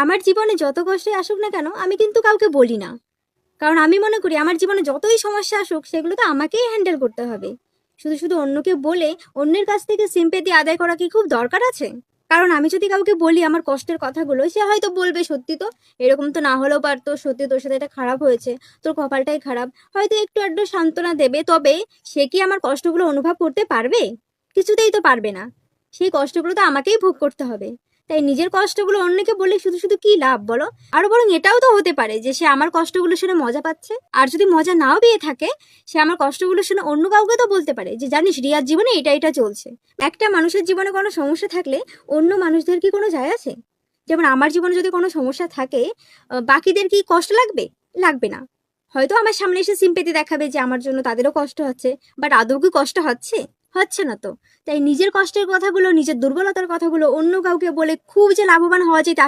আমার জীবনে যত কষ্টই আসুক না কেন আমি কিন্তু কাউকে বলি না, কারণ আমি মনে করি আমার জীবনে যতই সমস্যা আসুক সেগুলো তো আমাকেই হ্যান্ডেল করতে হবে। শুধু শুধু অন্যকে বলে অন্যের কাছ থেকে সিম্পেথি আদায় করা কি খুব দরকার আছে? কারণ আমি যদি কাউকে বলি আমার কষ্টের কথাগুলো, সে হয়তো বলবে সত্যি তো, এরকম তো না হলেও পারতো, সত্যি তোর সাথে এটা খারাপ হয়েছে, তোর কপালটাই খারাপ, হয়তো একটু আধটু সান্ত্বনা দেবে। তবে সে কি আমার কষ্টগুলো অনুভব করতে পারবে? কিছুতেই তো পারবে না। সেই কষ্টগুলো তো আমাকেই ভোগ করতে হবে। তাই নিজের কষ্টগুলো অন্যকে বলে শুধু শুধু কি লাভ বলো? আরো বরং এটাও তো হতে পারে যে সে আমার কষ্টগুলো শুনে মজা পাচ্ছে, আর যদি মজা নাও পেয়ে থাকে, সে আমার কষ্টগুলো শুনে অন্য কাউকে তো বলতে পারে যে জানিস রিয়ার জীবনে এটা এটা চলছে। একটা মানুষের জীবনে কোনো সমস্যা থাকলে অন্য মানুষদের কি কোনো যায় আসে? যেমন আমার জীবনে যদি কোনো সমস্যা থাকে, বাকিদের কি কষ্ট লাগবে? লাগবে না। হয়তো আমার সামনে এসে সিম্পেথি দেখাবে যে আমার জন্য তাদেরও কষ্ট হচ্ছে, বাট আদৌ কি কষ্ট হচ্ছে? হচ্ছে না তো। তাই নিজের কষ্টের কথাগুলো, নিজের দুর্বলতার কথাগুলো অন্য কাউকে বলে খুব যে লাভবান হওয়া যায় তা